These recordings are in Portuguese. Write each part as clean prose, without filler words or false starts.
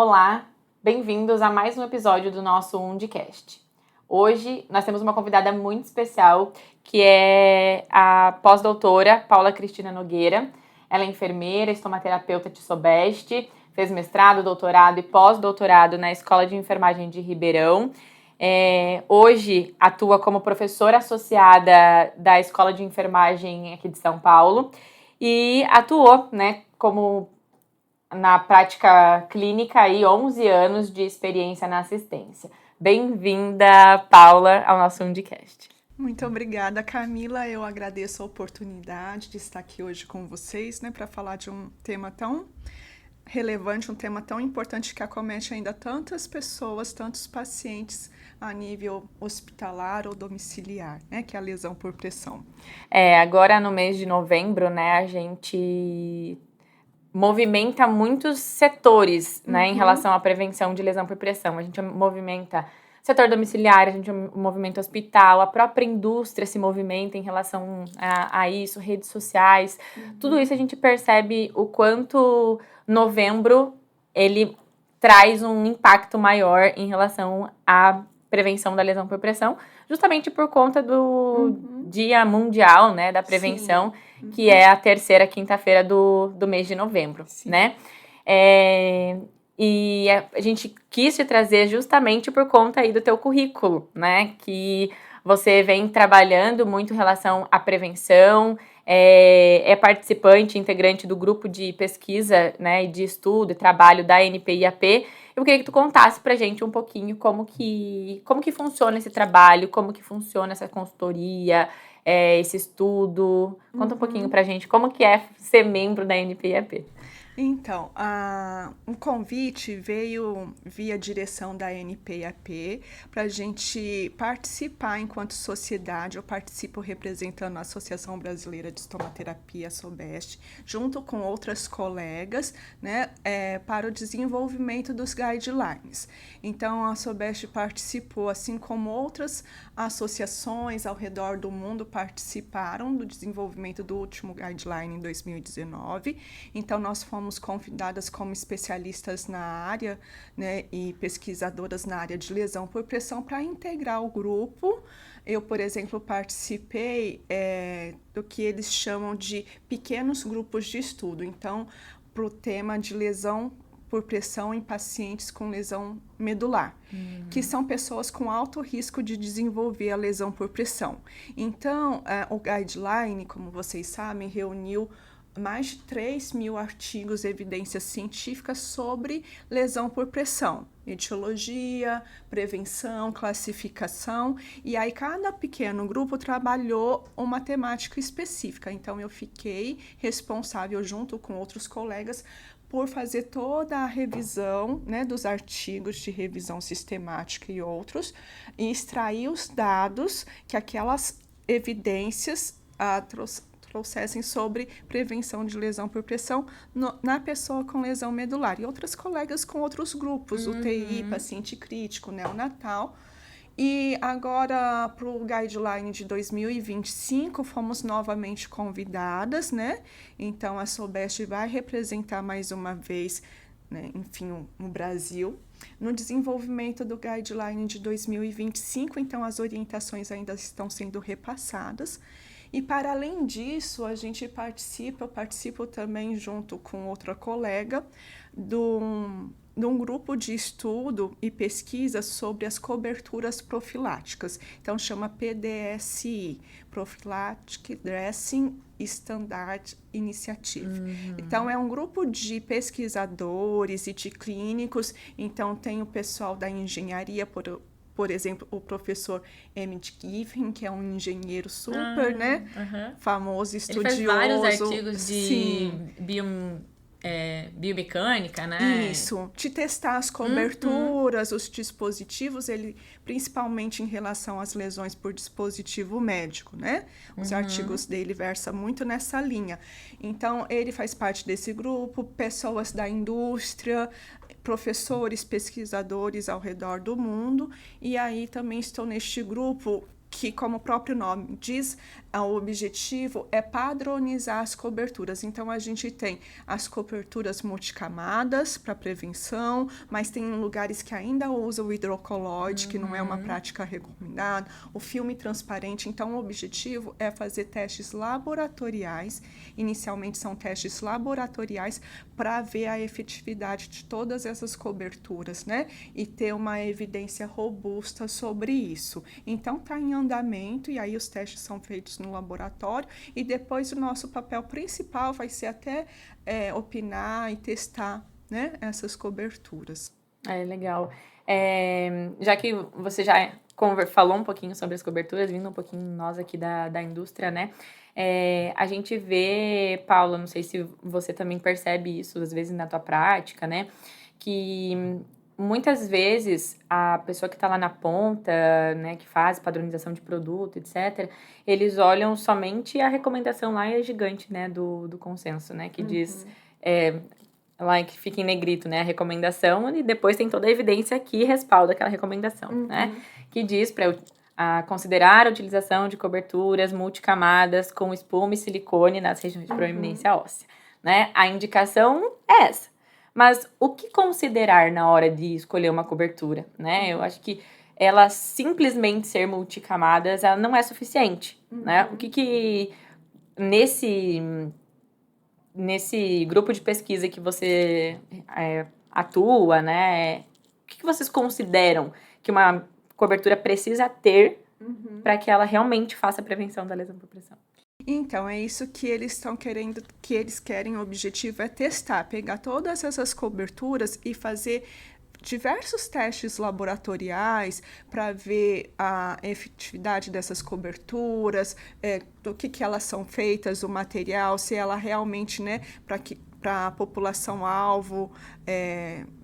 Olá, bem-vindos a mais um episódio do nosso Undicast. Hoje nós temos uma convidada muito especial, que é a pós-doutora Paula Cristina Nogueira. Ela é enfermeira, estomaterapeuta de Sobeste, fez mestrado, doutorado e pós-doutorado na Escola de Enfermagem de Ribeirão. Hoje atua como professora associada da Escola de Enfermagem aqui de São Paulo e atuou, como na prática clínica aí 11 anos de experiência na assistência. Bem-vinda, Paula, ao nosso Undicast. Muito obrigada, Camila. Eu agradeço a oportunidade de estar aqui hoje com vocês, para falar de um tema tão relevante, um tema tão importante que acomete ainda tantas pessoas, tantos pacientes a nível hospitalar ou domiciliar, que é a lesão por pressão. Agora no mês de novembro, a gente movimenta muitos setores, em relação à prevenção de lesão por pressão. A gente movimenta setor domiciliar, a gente movimenta hospital, a própria indústria se movimenta em relação a isso, redes sociais. Tudo isso a gente percebe o quanto novembro ele traz um impacto maior em relação à prevenção da lesão por pressão, justamente por conta do Dia Mundial, da Prevenção, que é a terceira quinta-feira do mês de novembro, E a gente quis te trazer justamente por conta aí do teu currículo, que você vem trabalhando muito em relação à prevenção, é participante, integrante do grupo de pesquisa, e de estudo e trabalho da NPIAP. Eu queria que tu contasse pra gente um pouquinho como que funciona esse trabalho, como que funciona essa consultoria, esse estudo. Conta um pouquinho pra gente como que é ser membro da NPIAP. Então, o convite veio via direção da NPIAP para a gente participar enquanto sociedade. Eu participo representando a Associação Brasileira de Estomaterapia, Sobeste, junto com outras colegas, para o desenvolvimento dos guidelines. Então, a Sobeste participou, assim como outras associações ao redor do mundo participaram do desenvolvimento do último guideline em 2019. Então, nós fomos convidadas como especialistas na área, e pesquisadoras na área de lesão por pressão para integrar o grupo. Eu, por exemplo, participei do que eles chamam de pequenos grupos de estudo. Então, para o tema de lesão por pressão em pacientes com lesão medular, que são pessoas com alto risco de desenvolver a lesão por pressão. Então, o guideline, como vocês sabem, reuniu mais de 3.000 artigos e evidências científicas sobre lesão por pressão, etiologia, prevenção, classificação, e aí cada pequeno grupo trabalhou uma temática específica. Então, eu fiquei responsável, junto com outros colegas, por fazer toda a revisão, dos artigos de revisão sistemática e outros, e extrair os dados que aquelas evidências trouxessem sobre prevenção de lesão por pressão na pessoa com lesão medular. E outras colegas com outros grupos, UTI, paciente crítico, neonatal. E agora, para o guideline de 2025, fomos novamente convidadas, Então, a Sobeste vai representar mais uma vez, o Brasil, no desenvolvimento do guideline de 2025. Então, as orientações ainda estão sendo repassadas. E, para além disso, eu participo também, junto com outra colega, de um grupo de estudo e pesquisa sobre as coberturas profiláticas. Então, chama PDSI, Prophylactic Dressing Standard Initiative. Então, é um grupo de pesquisadores e de clínicos. Então, tem o pessoal da engenharia, por exemplo, o professor Emmett Giffen, que é um engenheiro super, famoso, estudioso. Ele faz vários artigos de biomecânica, Isso, de testar as coberturas, os dispositivos, ele principalmente em relação às lesões por dispositivo médico, Os artigos dele versam muito nessa linha. Então, ele faz parte desse grupo, pessoas da indústria, professores, pesquisadores ao redor do mundo, e aí também estou neste grupo que, como o próprio nome diz, o objetivo é padronizar as coberturas. Então, a gente tem as coberturas multicamadas para prevenção, mas tem lugares que ainda usam o hidrocolloide, que não é uma prática recomendada, o filme transparente. Então, o objetivo é fazer testes laboratoriais. Inicialmente, são testes laboratoriais para ver a efetividade de todas essas coberturas, né? E ter uma evidência robusta sobre isso. Então, está em andamento, e aí os testes são feitos no laboratório, e depois o nosso papel principal vai ser até opinar e testar, né, essas coberturas. Legal. Já que você já falou um pouquinho sobre as coberturas, vindo um pouquinho nós aqui da indústria, né? A gente vê, Paula, não sei se você também percebe isso, às vezes na tua prática, né? Que muitas vezes a pessoa que está lá na ponta, né, que faz padronização de produto, etc., eles olham somente a recomendação lá, é gigante, né, do consenso, né, que diz, lá que fica em negrito, né, a recomendação, e depois tem toda a evidência que respalda aquela recomendação, né, que diz para considerar a utilização de coberturas multicamadas com espuma e silicone nas regiões de proeminência óssea, né, a indicação é essa. Mas o que considerar na hora de escolher uma cobertura, né? Eu acho que ela simplesmente ser multicamadas, ela não é suficiente, né? O que nesse grupo de pesquisa que você atua, né? O que vocês consideram que uma cobertura precisa ter para que ela realmente faça a prevenção da lesão por pressão? Então, é isso que eles estão querendo, que eles querem, o objetivo é testar, pegar todas essas coberturas e fazer diversos testes laboratoriais para ver a efetividade dessas coberturas, do que elas são feitas, o material, se ela realmente, né, para a população-alvo,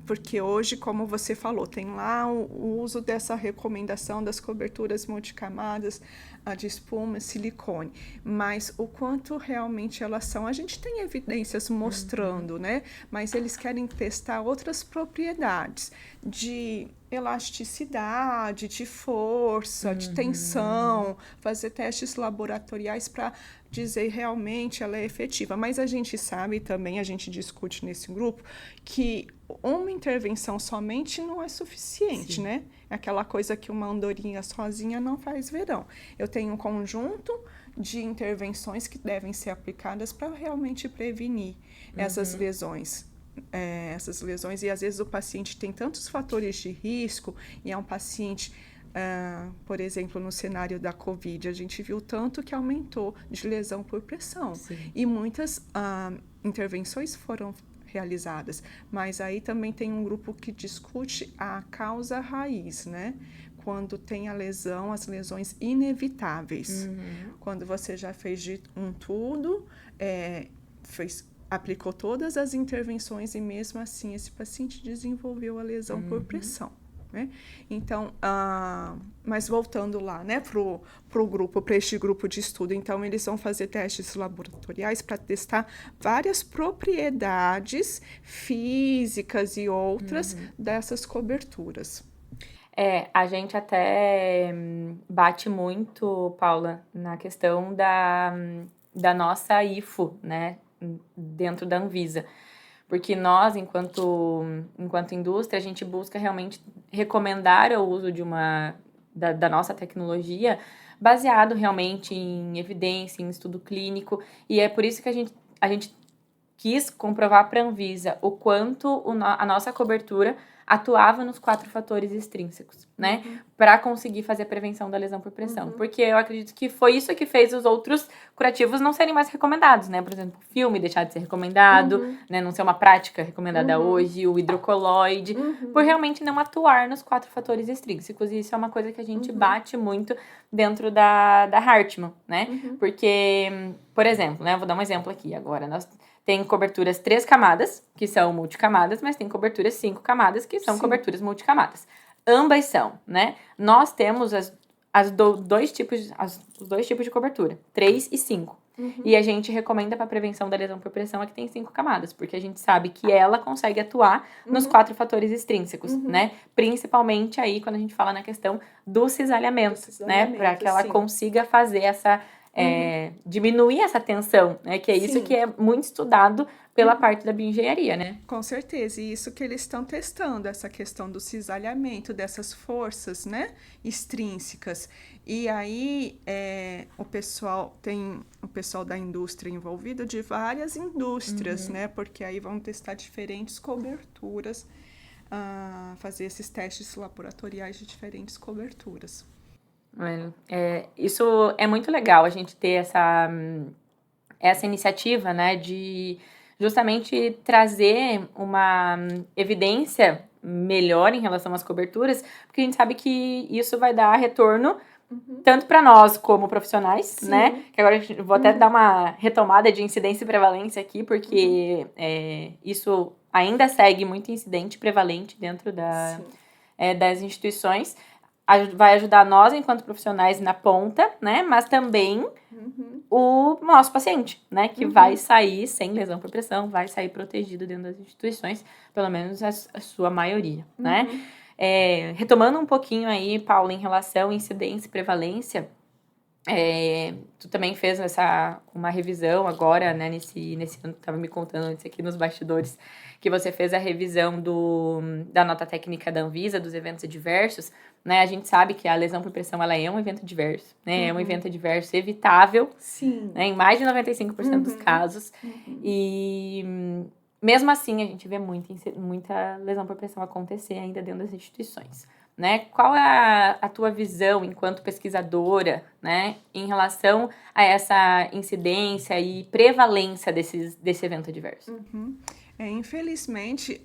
porque hoje, como você falou, tem lá o uso dessa recomendação das coberturas multicamadas, a de espuma, silicone, mas o quanto realmente elas são, a gente tem evidências mostrando, né? Mas eles querem testar outras propriedades de elasticidade, de força, de tensão, fazer testes laboratoriais para dizer realmente ela é efetiva. Mas a gente sabe também, a gente discute nesse grupo, que uma intervenção somente não é suficiente, né? É aquela coisa que uma andorinha sozinha não faz verão. Eu tenho um conjunto de intervenções que devem ser aplicadas para realmente prevenir essas lesões. E às vezes o paciente tem tantos fatores de risco, e é um paciente, por exemplo, no cenário da Covid, a gente viu tanto que aumentou de lesão por pressão. Sim. E muitas intervenções foram realizadas, mas aí também tem um grupo que discute a causa raiz, né? Quando tem a lesão, as lesões inevitáveis. Quando você já fez de tudo, aplicou todas as intervenções e mesmo assim esse paciente desenvolveu a lesão por pressão, né? Então, mas voltando lá, né, para este grupo de estudo, então eles vão fazer testes laboratoriais para testar várias propriedades físicas e outras dessas coberturas. A gente até bate muito, Paula, na questão da nossa IFO, né, dentro da Anvisa. Porque nós, enquanto indústria, a gente busca realmente recomendar o uso da nossa tecnologia baseado realmente em evidência, em estudo clínico. E é por isso que a gente quis comprovar para a Anvisa o quanto a nossa cobertura atuava nos 4 fatores extrínsecos, né? Para conseguir fazer a prevenção da lesão por pressão. Porque eu acredito que foi isso que fez os outros curativos não serem mais recomendados, né? Por exemplo, o filme deixar de ser recomendado, né? Não ser uma prática recomendada hoje, o hidrocolloide, por realmente não atuar nos 4 fatores extrínsecos. E isso é uma coisa que a gente bate muito dentro da Hartmann, né? Porque, por exemplo, né? Eu vou dar um exemplo aqui agora. Tem coberturas 3 camadas, que são multicamadas, mas tem coberturas 5 camadas, que são coberturas multicamadas. Ambas são, né? Nós temos os dois tipos de cobertura, 3 e 5. E a gente recomenda para prevenção da lesão por pressão a que tem 5 camadas, porque a gente sabe que ela consegue atuar nos 4 fatores extrínsecos, né? Principalmente aí quando a gente fala na questão do cisalhamento, né? Para que ela consiga fazer essa... diminuir essa tensão, né? Que é isso que é muito estudado pela parte da bioengenharia, né? Com certeza, e isso que eles estão testando, essa questão do cisalhamento, dessas forças, né, extrínsecas. E aí o pessoal da indústria envolvido de várias indústrias, né, porque aí vão testar diferentes coberturas, fazer esses testes laboratoriais de diferentes coberturas. Isso é muito legal, a gente ter essa iniciativa, né, de justamente trazer uma evidência melhor em relação às coberturas, porque a gente sabe que isso vai dar retorno tanto para nós como profissionais, né? Que agora eu vou até dar uma retomada de incidência e prevalência aqui, porque isso ainda segue muito incidente e prevalente dentro das instituições. Vai ajudar nós, enquanto profissionais, na ponta, né? Mas também o nosso paciente, né? Que vai sair sem lesão por pressão, vai sair protegido dentro das instituições, pelo menos a sua maioria, né? Retomando um pouquinho aí, Paula, em relação à incidência e prevalência, tu também fez uma revisão agora, né? Nesse ano, tu estava me contando antes aqui nos bastidores, que você fez a revisão da nota técnica da Anvisa, dos eventos adversos, né? A gente sabe que a lesão por pressão, ela é um evento adverso, né? É um evento adverso evitável, né? Em mais de 95% dos casos. E mesmo assim, a gente vê muita lesão por pressão acontecer ainda dentro das instituições, né? Qual é a tua visão enquanto pesquisadora, né? Em relação a essa incidência e prevalência desse evento adverso? Infelizmente,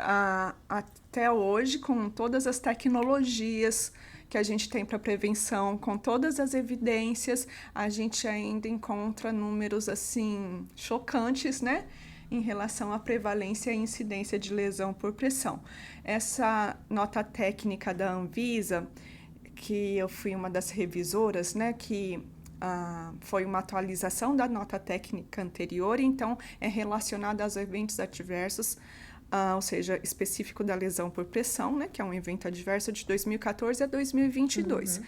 até hoje, com todas as tecnologias que a gente tem para prevenção, com todas as evidências, a gente ainda encontra números assim chocantes, né, em relação à prevalência e incidência de lesão por pressão. Essa nota técnica da Anvisa, que eu fui uma das revisoras, né, que foi uma atualização da nota técnica anterior, então é relacionada aos eventos adversos, ou seja, específico da lesão por pressão, né, que é um evento adverso de 2014 a 2022.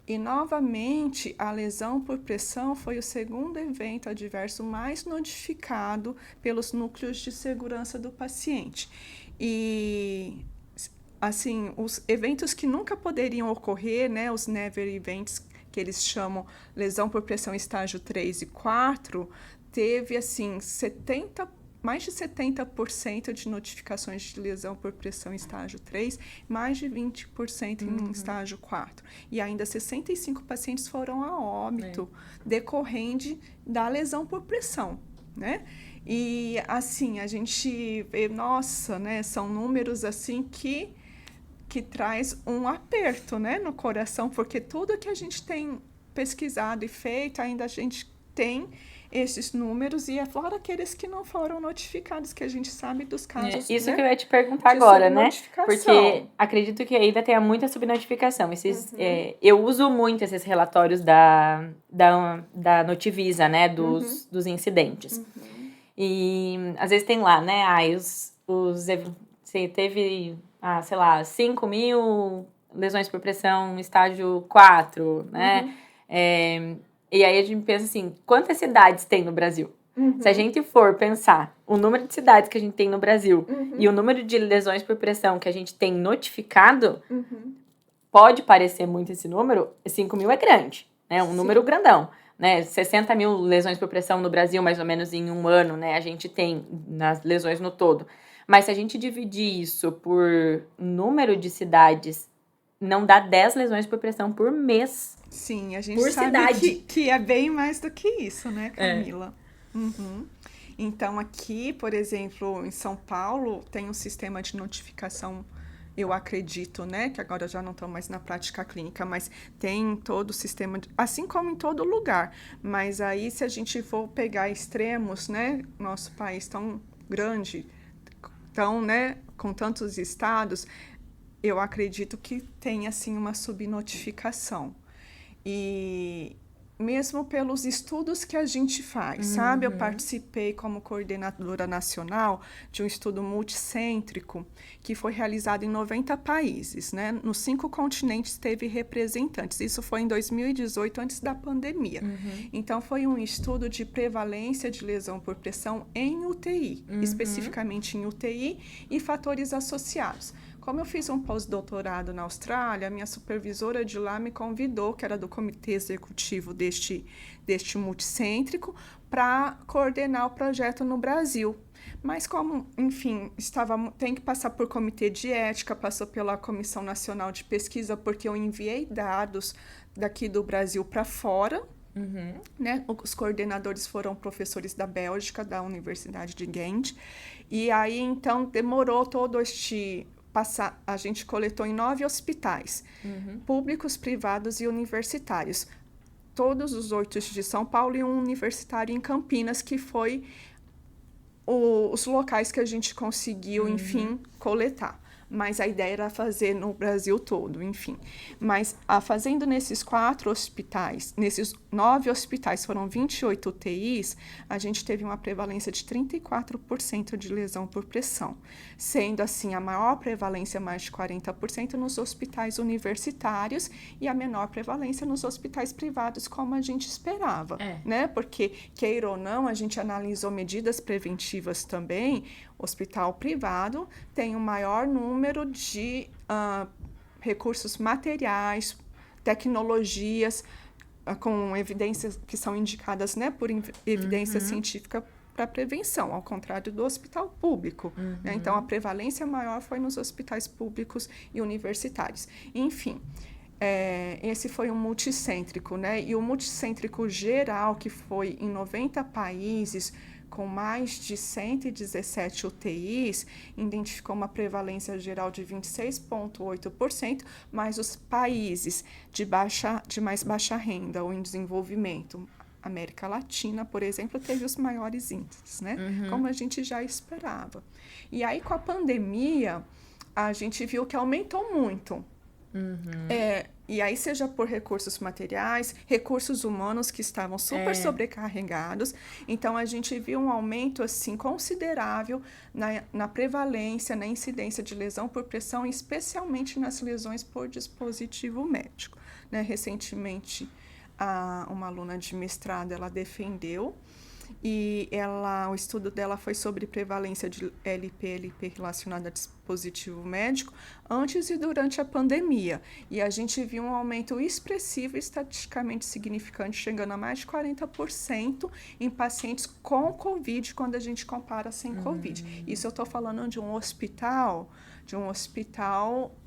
E, novamente, a lesão por pressão foi o segundo evento adverso mais notificado pelos núcleos de segurança do paciente. E, assim, os eventos que nunca poderiam ocorrer, né, os never events, que eles chamam lesão por pressão estágio 3 e 4, teve, assim, mais de 70% de notificações de lesão por pressão em estágio 3, mais de 20% em estágio 4. E ainda 65 pacientes foram a óbito decorrente da lesão por pressão, né? E, assim, a gente vê, nossa, né, são números, assim, que traz um aperto, né, no coração, porque tudo que a gente tem pesquisado e feito, ainda a gente tem esses números, e é fora aqueles que não foram notificados, que a gente sabe dos casos, isso, né, que eu ia te perguntar agora, né? Porque acredito que ainda tenha muita subnotificação. Eu uso muito esses relatórios da Notivisa, né? Dos incidentes. E às vezes tem lá, né? Você teve, sei lá, 5 mil lesões por pressão estágio 4, né? E aí a gente pensa assim, quantas cidades tem no Brasil? Se a gente for pensar o número de cidades que a gente tem no Brasil e o número de lesões por pressão que a gente tem notificado, pode parecer muito esse número, 5 mil é grande, né? Um número grandão, né? 60 mil lesões por pressão no Brasil, mais ou menos em um ano, né? A gente tem nas lesões no todo. Mas se a gente dividir isso por número de cidades, não dá 10 lesões por pressão por mês. Sim, a gente sabe que é bem mais do que isso, né, Camila? Então, aqui, por exemplo, em São Paulo, tem um sistema de notificação, eu acredito, né, que agora já não estão mais na prática clínica, mas tem todo o sistema, assim como em todo lugar. Mas aí, se a gente for pegar extremos, né, nosso país tão grande, tão, né, com tantos estados, eu acredito que tem, assim, uma subnotificação. E mesmo pelos estudos que a gente faz, sabe? Eu participei como coordenadora nacional de um estudo multicêntrico que foi realizado em 90 países, né? Nos 5 continentes teve representantes. Isso foi em 2018, antes da pandemia. Então, foi um estudo de prevalência de lesão por pressão em UTI, especificamente em UTI e fatores associados. Como eu fiz um pós-doutorado na Austrália, a minha supervisora de lá me convidou, que era do comitê executivo deste multicêntrico, para coordenar o projeto no Brasil. Mas como, enfim, tem que passar por comitê de ética, passou pela Comissão Nacional de Pesquisa, porque eu enviei dados daqui do Brasil para fora. Né? Os coordenadores foram professores da Bélgica, da Universidade de Ghent. E aí, então, demorou todo a gente coletou em 9 hospitais, públicos, privados e universitários. Todos os 8 de São Paulo e um universitário em Campinas, que foi os locais que a gente conseguiu, enfim, coletar. Mas a ideia era fazer no Brasil todo, enfim. Mas fazendo nesses 4 hospitais, nesses 9 hospitais, foram 28 UTIs, a gente teve uma prevalência de 34% de lesão por pressão, sendo assim a maior prevalência, mais de 40%, nos hospitais universitários e a menor prevalência nos hospitais privados, como a gente esperava, né? Porque, queira ou não, a gente analisou medidas preventivas também. O hospital privado tem um maior número de recursos materiais, tecnologias, com evidências que são indicadas, né, por evidência científica para prevenção, ao contrário do hospital público. Né? Então, a prevalência maior foi nos hospitais públicos e universitários. Enfim, esse foi um multicêntrico, né? E o multicêntrico geral, que foi em 90 países, com mais de 117 UTIs, identificou uma prevalência geral de 26,8%, mas os países de mais baixa renda ou em desenvolvimento, América Latina, por exemplo, teve os maiores índices, né? Como a gente já esperava. E aí, com a pandemia, a gente viu que aumentou muito. E aí, seja por recursos materiais, recursos humanos que estavam super sobrecarregados. Então, a gente viu um aumento assim, considerável na prevalência, na incidência de lesão por pressão, especialmente nas lesões por dispositivo médico. Né? Recentemente, uma aluna de mestrado, ela defendeu, e o estudo dela foi sobre prevalência de LP relacionada a dispositivo médico antes e durante a pandemia. E a gente viu um aumento expressivo, estatisticamente significante, chegando a mais de 40% em pacientes com Covid, quando a gente compara sem Covid. Isso eu estou falando de um hospital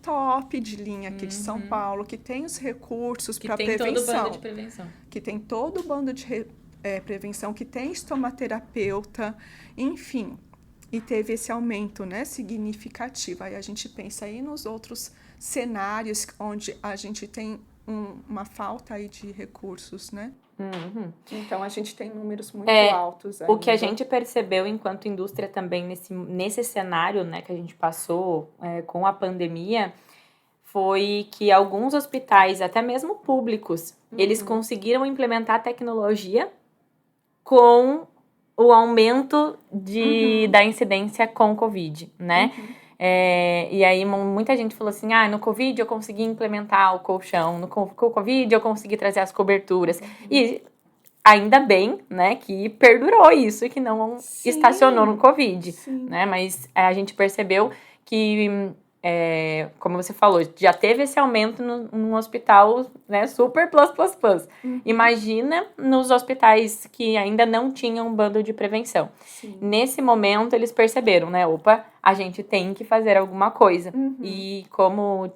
top de linha aqui de São Paulo, que tem os recursos para prevenção. Que tem todo o bando de prevenção. Que tem todo o bando de prevenção, que tem estomaterapeuta, enfim, e teve esse aumento, né, significativo. Aí a gente pensa aí nos outros cenários onde a gente tem uma falta aí de recursos, né? Então a gente tem números muito altos ainda. O que a gente percebeu enquanto indústria também nesse cenário, né, que a gente passou com a pandemia, foi que alguns hospitais, até mesmo públicos, eles conseguiram implementar tecnologia com o aumento da incidência com Covid, né? E aí muita gente falou assim, no Covid eu consegui implementar o colchão, no Covid eu consegui trazer as coberturas. E ainda bem, né, que perdurou isso e que não estacionou no Covid, né? Mas a gente percebeu que, como você falou, já teve esse aumento num hospital, né, super plus. Imagina nos hospitais que ainda não tinham um bando de prevenção. Nesse momento, eles perceberam, né, a gente tem que fazer alguma coisa. E como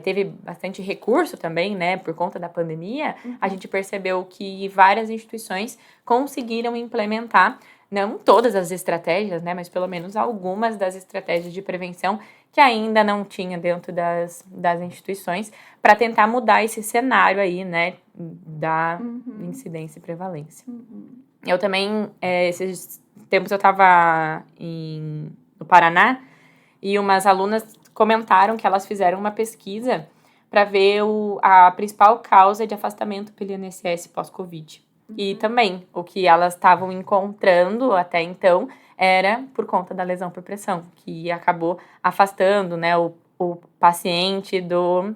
teve bastante recurso também, né, por conta da pandemia, a gente percebeu que várias instituições conseguiram implementar, não todas as estratégias, né, mas pelo menos algumas das estratégias de prevenção que ainda não tinha dentro das instituições, para tentar mudar esse cenário aí, né, da incidência e prevalência. Eu também, esses tempos eu estava no Paraná, e umas alunas comentaram que elas fizeram uma pesquisa para ver a principal causa de afastamento pelo INSS pós-Covid. E também, o que elas estavam encontrando até então era por conta da lesão por pressão, que acabou afastando, né, o paciente do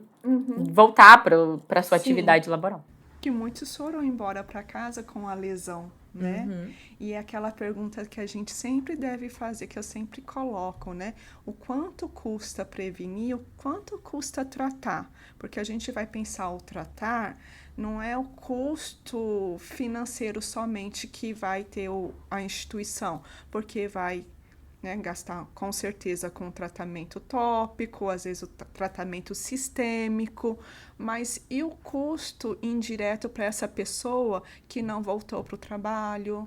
voltar para sua atividade laboral. Que muitos foram embora para casa com a lesão, né? E é aquela pergunta que a gente sempre deve fazer, que eu sempre coloco, né? O quanto custa prevenir, o quanto custa tratar? Porque a gente vai pensar o tratar, não é o custo financeiro somente que vai ter a instituição, porque vai, né, gastar com certeza com tratamento tópico, às vezes o tratamento sistêmico, mas e o custo indireto para essa pessoa que não voltou para o trabalho,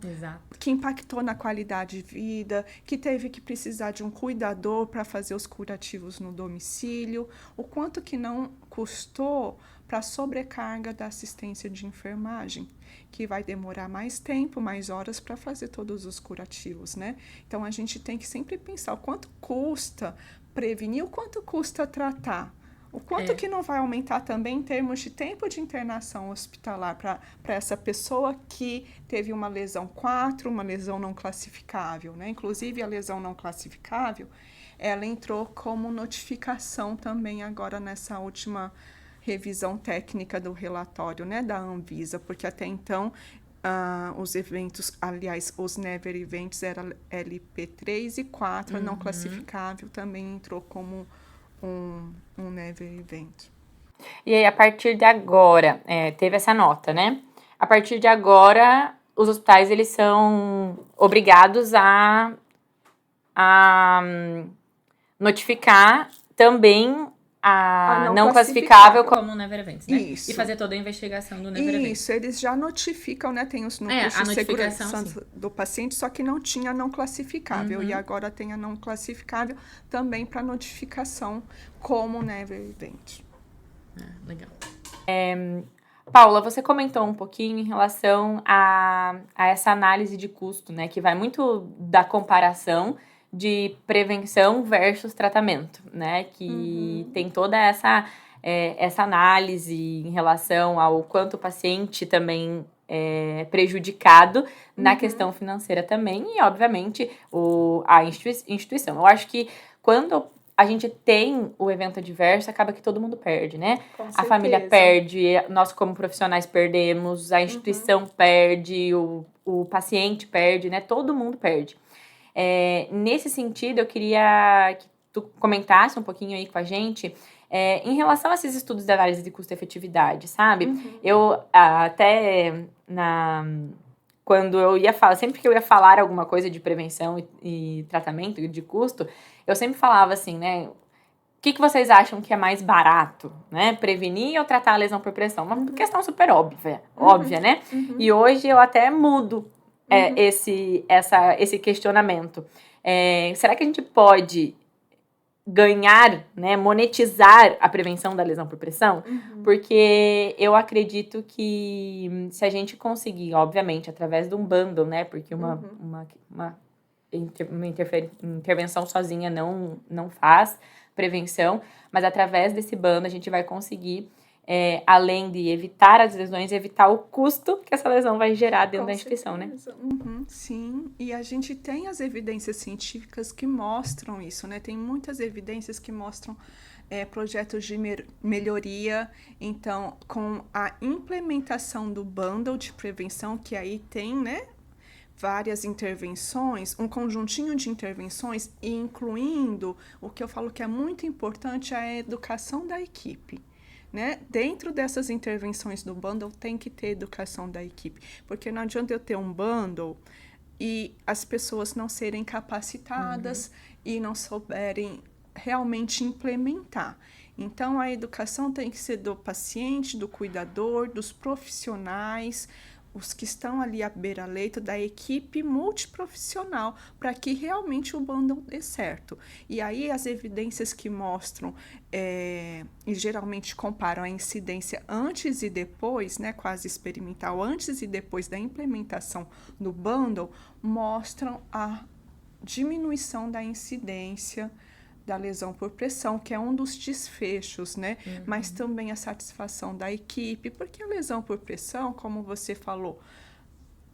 que impactou na qualidade de vida, que teve que precisar de um cuidador para fazer os curativos no domicílio, o quanto que não custou para a sobrecarga da assistência de enfermagem, que vai demorar mais tempo, mais horas para fazer todos os curativos, né? Então, a gente tem que sempre pensar o quanto custa prevenir, o quanto custa tratar, o quanto que não vai aumentar também em termos de tempo de internação hospitalar para essa pessoa que teve uma lesão 4, uma lesão não classificável, né? Inclusive, a lesão não classificável, ela entrou como notificação também agora nessa última revisão técnica do relatório, né, da Anvisa, porque até então os eventos, aliás, os Never Events eram LP3 e 4, não classificável também entrou como um Never Event. E aí, a partir de agora, teve essa nota, né? A partir de agora, os hospitais, eles são obrigados a notificar também a não classificável como Never Events, né? Isso. E fazer toda a investigação do Never Events. Isso, eles já notificam, né? Tem os núcleos de segurança do paciente, só que não tinha não classificável. E agora tem a não classificável também para notificação como Never Event. Legal. Paula, você comentou um pouquinho em relação a essa análise de custo, né? Que vai muito da comparação de prevenção versus tratamento, né? Que tem toda essa análise em relação ao quanto o paciente também é prejudicado na questão financeira também e, obviamente, a instituição. Eu acho que quando a gente tem o evento adverso, acaba que todo mundo perde, né? A família perde, nós como profissionais perdemos, a instituição perde, o paciente perde, né? Todo mundo perde. Nesse sentido, eu queria que tu comentasse um pouquinho aí com a gente em relação a esses estudos de análise de custo-efetividade, sabe? Eu até quando eu ia falar, sempre que eu ia falar alguma coisa de prevenção e tratamento de custo, eu sempre falava assim, né? O que vocês acham que é mais barato, né? Prevenir ou tratar a lesão por pressão? Uma questão super óbvia, né? E hoje eu até mudo esse questionamento. Será que a gente pode ganhar, né, monetizar a prevenção da lesão por pressão? Porque eu acredito que se a gente conseguir, obviamente, através de um bundle, né, porque uma intervenção sozinha não faz prevenção, mas através desse bundle a gente vai conseguir, além de evitar as lesões, evitar o custo que essa lesão vai gerar dentro da instituição, né? Sim, e a gente tem as evidências científicas que mostram isso, né? Tem muitas evidências que mostram projetos de melhoria. Então, com a implementação do bundle de prevenção, que aí tem, né, várias intervenções, um conjuntinho de intervenções, incluindo o que eu falo que é muito importante, a educação da equipe. Né? Dentro dessas intervenções do bundle tem que ter educação da equipe, porque não adianta eu ter um bundle e as pessoas não serem capacitadas e não souberem realmente implementar. Então, a educação tem que ser do paciente, do cuidador, dos profissionais, os que estão ali à beira-leito, da equipe multiprofissional, para que realmente o bundle dê certo. E aí as evidências que mostram, e geralmente comparam a incidência antes e depois, né, quase experimental, antes e depois da implementação do bundle, mostram a diminuição da incidência da lesão por pressão, que é um dos desfechos, né? Mas também a satisfação da equipe, porque a lesão por pressão, como você falou,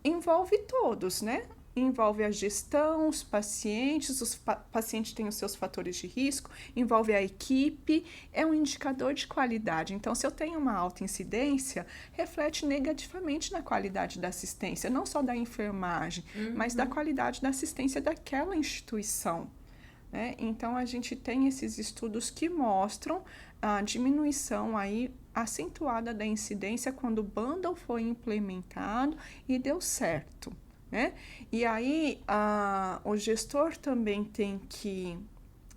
envolve todos, né? Envolve a gestão, os pacientes, pacientes têm os seus fatores de risco, envolve a equipe, é um indicador de qualidade. Então, se eu tenho uma alta incidência, reflete negativamente na qualidade da assistência, não só da enfermagem, mas da qualidade da assistência daquela instituição, né? Então, a gente tem esses estudos que mostram a diminuição aí acentuada da incidência quando o bundle foi implementado e deu certo, né? E aí, o gestor também tem que,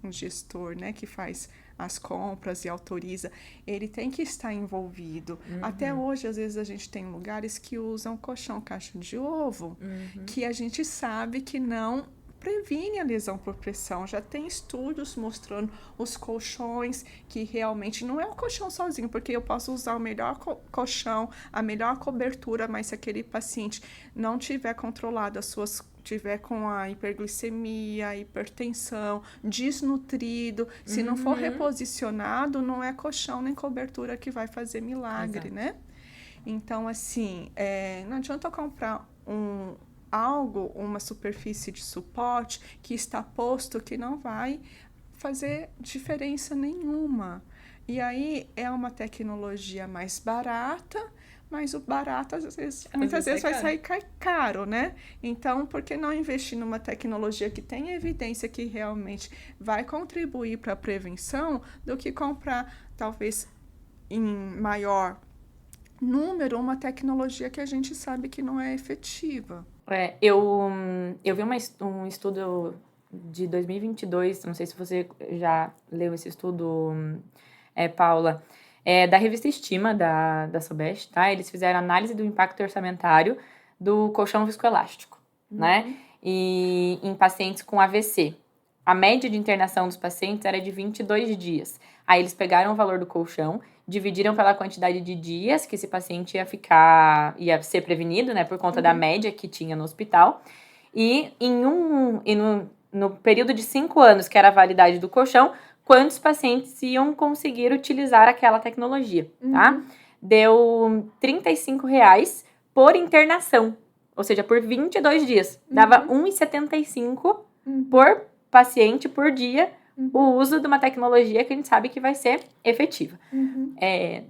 o gestor, né, que faz as compras e autoriza, ele tem que estar envolvido. Até hoje, às vezes, a gente tem lugares que usam colchão caixa de ovo, que a gente sabe que não previne a lesão por pressão. Já tem estudos mostrando os colchões que realmente não é o colchão sozinho, porque eu posso usar o melhor colchão, a melhor cobertura, mas se aquele paciente não tiver controlado tiver com a hiperglicemia, hipertensão, desnutrido, se não for reposicionado, não é colchão nem cobertura que vai fazer milagre, né? Então, assim, não adianta eu comprar uma superfície de suporte que está posto que não vai fazer diferença nenhuma. E aí é uma tecnologia mais barata, mas o barato muitas vezes vai sair caro, né? Então, por que não investir numa tecnologia que tem evidência que realmente vai contribuir para a prevenção do que comprar, talvez, em maior número, uma tecnologia que a gente sabe que não é efetiva? Eu vi um estudo de 2022, não sei se você já leu esse estudo, Paula, da revista Estima, da Sobest, tá? Eles fizeram análise do impacto orçamentário do colchão viscoelástico, né? E em pacientes com AVC. A média de internação dos pacientes era de 22 dias. Aí eles pegaram o valor do colchão, dividiram pela quantidade de dias que esse paciente ia ser prevenido, né, por conta da média que tinha no hospital. E no período de 5 anos, que era a validade do colchão, quantos pacientes iam conseguir utilizar aquela tecnologia, tá? Deu R$35 por internação, ou seja, por 22 dias. Dava R$1,75 por paciente por dia, o uso de uma tecnologia que a gente sabe que vai ser efetiva.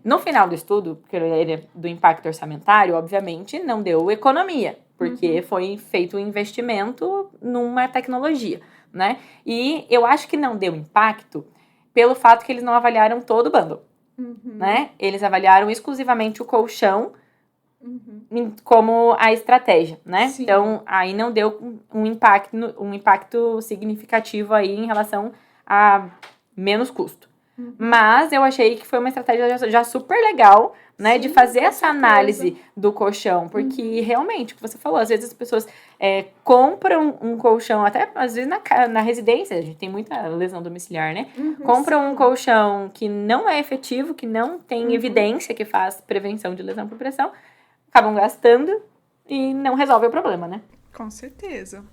No final do estudo, do impacto orçamentário, obviamente, não deu economia, porque foi feito um investimento numa tecnologia, né? E eu acho que não deu impacto pelo fato que eles não avaliaram todo o bundle, né? Eles avaliaram exclusivamente o colchão como a estratégia, né? Sim. Então, aí não deu um impacto significativo aí em relação a menos custo. Mas eu achei que foi uma estratégia já super legal, né? Sim, de fazer com essa certeza. análise do colchão. Porque realmente, o que você falou, às vezes as pessoas compram um colchão, até às vezes na residência, a gente tem muita lesão domiciliar, né? Compram um colchão que não é efetivo, que não tem evidência que faz prevenção de lesão por pressão, acabam gastando e não resolve o problema, né? Com certeza,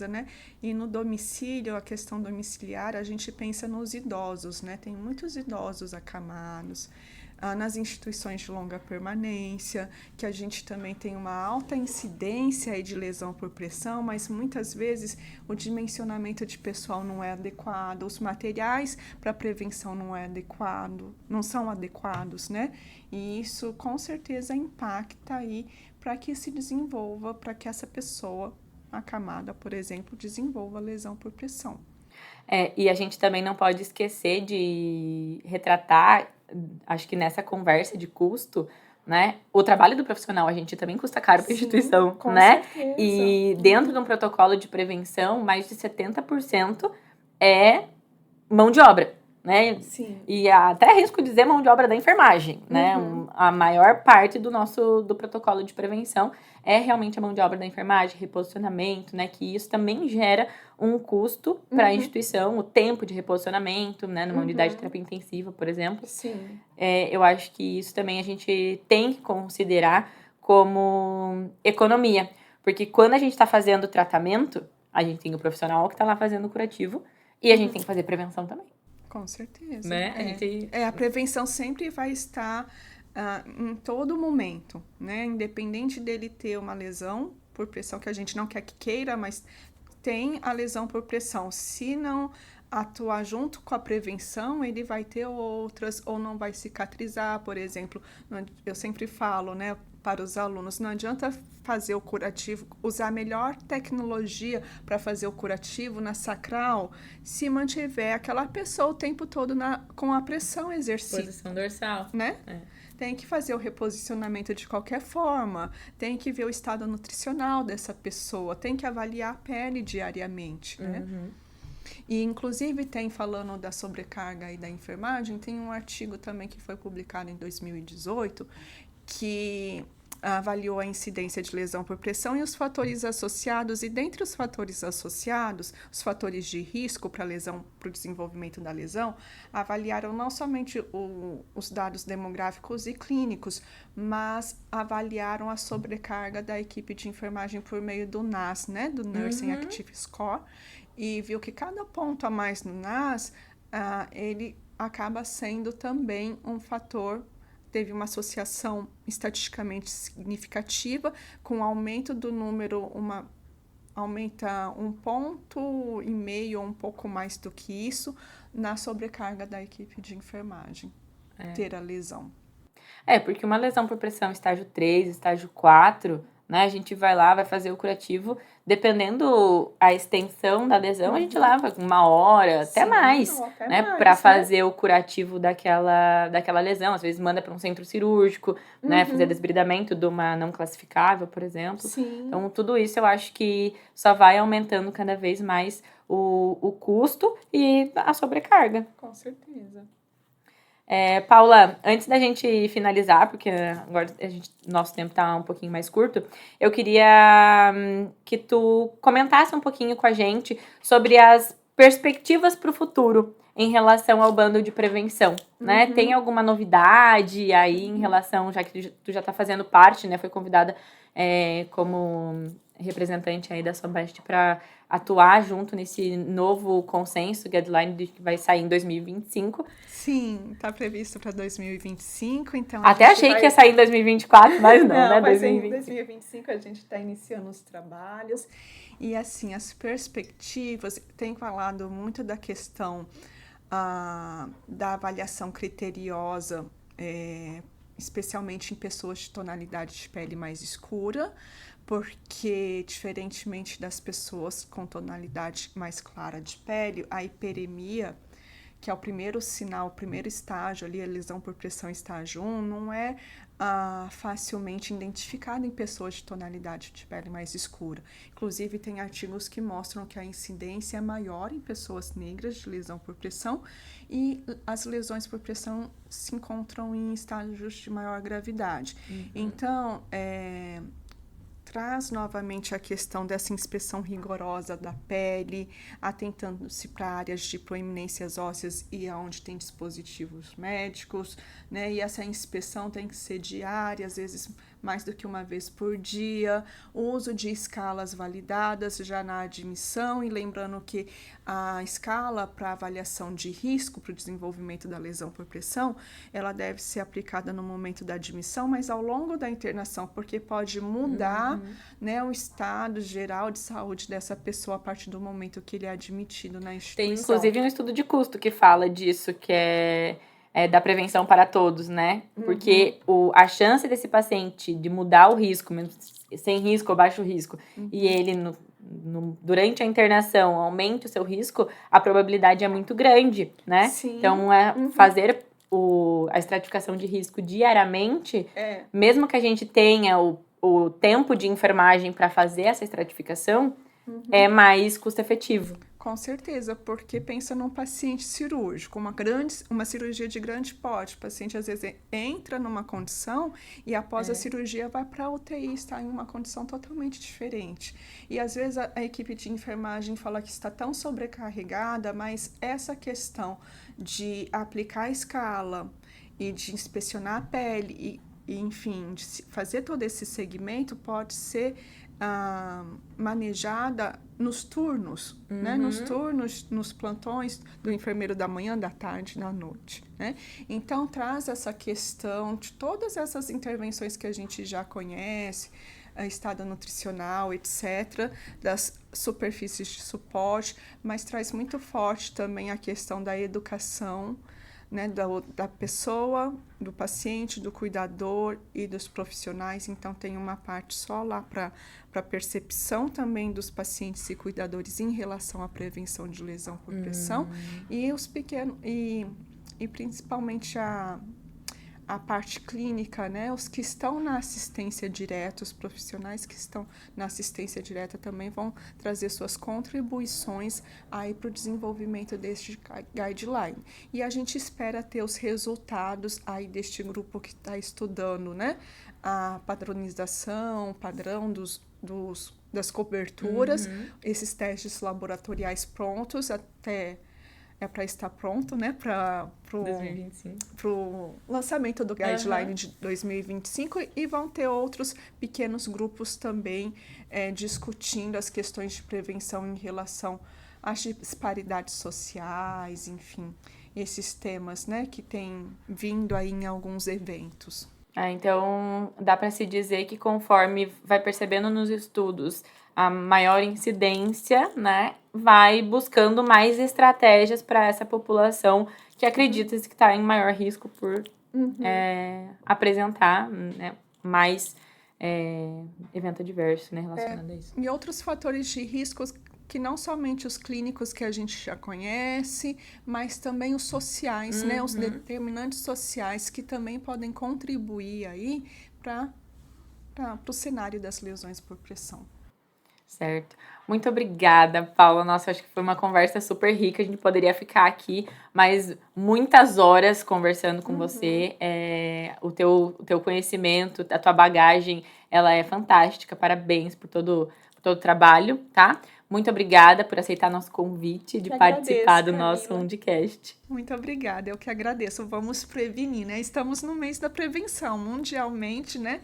né? E no domicílio, a questão domiciliar, a gente pensa nos idosos, né? Tem muitos idosos acamados, nas instituições de longa permanência, que a gente também tem uma alta incidência aí de lesão por pressão, mas muitas vezes o dimensionamento de pessoal não é adequado, os materiais para prevenção não são adequados, né? E isso com certeza impacta aí para que se desenvolva, para que essa pessoa acamada, por exemplo, desenvolva lesão por pressão. E a gente também não pode esquecer de retratar, acho que nessa conversa de custo, né? O trabalho do profissional, a gente também custa caro para a instituição, com né? certeza. E dentro de um protocolo de prevenção, mais de 70% é mão de obra, né? Sim. E até arrisco dizer mão de obra da enfermagem, né? A maior parte do protocolo de prevenção é realmente a mão de obra da enfermagem, reposicionamento, né? Que isso também gera um custo para a instituição, o tempo de reposicionamento, né? Numa unidade de terapia intensiva, por exemplo. Sim. Eu acho que isso também a gente tem que considerar como economia. Porque quando a gente está fazendo o tratamento, a gente tem o profissional que está lá fazendo o curativo E a gente tem que fazer prevenção também. Com certeza. Né? A prevenção sempre vai estar em todo momento, né? Independente dele ter uma lesão por pressão, que a gente não quer que queira, mas tem a lesão por pressão. Se não atuar junto com a prevenção, ele vai ter outras ou não vai cicatrizar, por exemplo. Eu sempre falo, né, para os alunos, não adianta fazer o curativo, usar a melhor tecnologia para fazer o curativo na sacral, se mantiver aquela pessoa o tempo todo com a pressão exercida. Posição dorsal. Né? Tem que fazer o reposicionamento de qualquer forma, tem que ver o estado nutricional dessa pessoa, tem que avaliar a pele diariamente, né? E, inclusive, falando da sobrecarga e da enfermagem, tem um artigo também que foi publicado em 2018, que avaliou a incidência de lesão por pressão e os fatores associados, e dentre os fatores associados, os fatores de risco para o desenvolvimento da lesão, avaliaram não somente os dados demográficos e clínicos, mas avaliaram a sobrecarga da equipe de enfermagem por meio do NAS, né, do Nursing Active Score, e viu que cada ponto a mais no NAS, ele acaba sendo também um fator. Teve uma associação estatisticamente significativa com o aumento do número, aumenta 1,5 ponto ou um pouco mais do que isso na sobrecarga da equipe de enfermagem, ter a lesão. Porque uma lesão por pressão estágio 3, estágio 4, né, a gente vai lá, vai fazer o curativo, dependendo a extensão da lesão, a gente leva 1 hora, até mais, né, para fazer o curativo daquela lesão. Às vezes manda para um centro cirúrgico, né, fazer desbridamento de uma não classificável, por exemplo. Sim. Então, tudo isso eu acho que só vai aumentando cada vez mais o custo e a sobrecarga. Com certeza. Paula, antes da gente finalizar, porque agora nosso tempo está um pouquinho mais curto, eu queria que tu comentasse um pouquinho com a gente sobre as perspectivas para o futuro em relação ao bundle de prevenção, né? Tem alguma novidade aí em relação, já que tu já está fazendo parte, né? Foi convidada como representante aí da Sobest para atuar junto nesse novo consenso, guideline que vai sair em 2025. Sim, está previsto para 2025, então... Até achei que ia sair em 2024, mas não, né? Mas em 2025 a gente está iniciando os trabalhos. E, assim, as perspectivas... Tem falado muito da questão da avaliação criteriosa, especialmente em pessoas de tonalidade de pele mais escura, porque, diferentemente das pessoas com tonalidade mais clara de pele, a hiperemia, que é o primeiro sinal, o primeiro estágio ali, a lesão por pressão estágio 1, não é facilmente identificada em pessoas de tonalidade de pele mais escura. Inclusive, tem artigos que mostram que a incidência é maior em pessoas negras de lesão por pressão e as lesões por pressão se encontram em estágios de maior gravidade. Então, traz novamente a questão dessa inspeção rigorosa da pele, atentando-se para áreas de proeminências ósseas e onde tem dispositivos médicos, né? E essa inspeção tem que ser diária, às vezes mais do que uma vez por dia, o uso de escalas validadas já na admissão, e lembrando que a escala para avaliação de risco para o desenvolvimento da lesão por pressão, ela deve ser aplicada no momento da admissão, mas ao longo da internação, porque pode mudar né, o estado geral de saúde dessa pessoa a partir do momento que ele é admitido na instituição. Tem, inclusive, um estudo de custo que fala disso, que é da prevenção para todos, né? Porque a chance desse paciente de mudar o risco, mesmo sem risco ou baixo risco, e ele, durante a internação, aumente o seu risco, a probabilidade é muito grande, né? Sim. Então, fazer a estratificação de risco diariamente, mesmo que a gente tenha o tempo de enfermagem para fazer essa estratificação, é mais custo-efetivo. Com certeza, porque pensa num paciente cirúrgico, uma cirurgia de grande porte. O paciente às vezes entra numa condição e após a cirurgia vai para a UTI, está em uma condição totalmente diferente. E às vezes a equipe de enfermagem fala que está tão sobrecarregada, mas essa questão de aplicar a escala e de inspecionar a pele e enfim, de fazer todo esse segmento pode ser manejada nos turnos, né? Nos turnos, nos plantões do enfermeiro da manhã, da tarde, da noite, né? Então, traz essa questão de todas essas intervenções que a gente já conhece, estado nutricional, etc., das superfícies de suporte, mas traz muito forte também a questão da educação, né, da pessoa, do paciente, do cuidador e dos profissionais. Então, tem uma parte só lá para a percepção também dos pacientes e cuidadores em relação à prevenção de lesão por pressão e os pequenos e principalmente a parte clínica, né? Os que estão na assistência direta, os profissionais que estão na assistência direta também vão trazer suas contribuições aí para o desenvolvimento deste guideline. E a gente espera ter os resultados aí deste grupo que está estudando, né? A padronização, padrão das coberturas, esses testes laboratoriais prontos até... para estar pronto, né, para o lançamento do guideline de 2025 e vão ter outros pequenos grupos também discutindo as questões de prevenção em relação às disparidades sociais, enfim, esses temas, né, que têm vindo aí em alguns eventos. Então, dá para se dizer que conforme vai percebendo nos estudos a maior incidência, né, vai buscando mais estratégias para essa população que acredita-se que está em maior risco por apresentar, né, mais evento adverso, né, relacionado a isso. E outros fatores de riscos que não somente os clínicos que a gente já conhece, mas também os sociais, né, os determinantes sociais que também podem contribuir aí para o cenário das lesões por pressão. Certo. Muito obrigada, Paula. Nossa, acho que foi uma conversa super rica. A gente poderia ficar aqui mais muitas horas conversando com você. O teu conhecimento, a tua bagagem, ela é fantástica. Parabéns por todo o trabalho, tá? Muito obrigada por aceitar nosso convite de participar do nosso Undicast. Muito obrigada, eu que agradeço. Vamos prevenir, né? Estamos no mês da prevenção, mundialmente, né?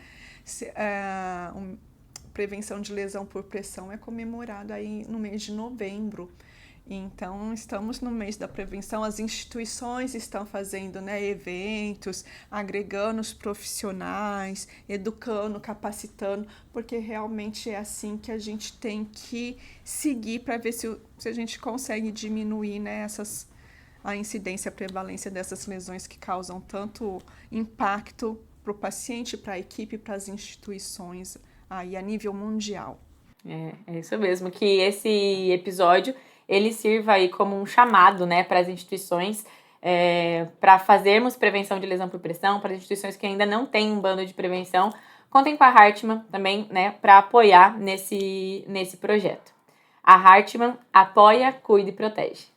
Prevenção de lesão por pressão é comemorado aí no mês de novembro. Então, estamos no mês da prevenção, as instituições estão fazendo, né, eventos, agregando os profissionais, educando, capacitando, porque realmente é assim que a gente tem que seguir para ver se a gente consegue diminuir, né, a incidência, a prevalência dessas lesões que causam tanto impacto para o paciente, para a equipe, para as instituições, aí a nível mundial. É isso mesmo, que esse episódio ele sirva aí como um chamado, né, para as instituições, para fazermos prevenção de lesão por pressão, para as instituições que ainda não têm um bando de prevenção, contem com a Hartmann também, né, para apoiar nesse projeto. A Hartmann apoia, cuida e protege.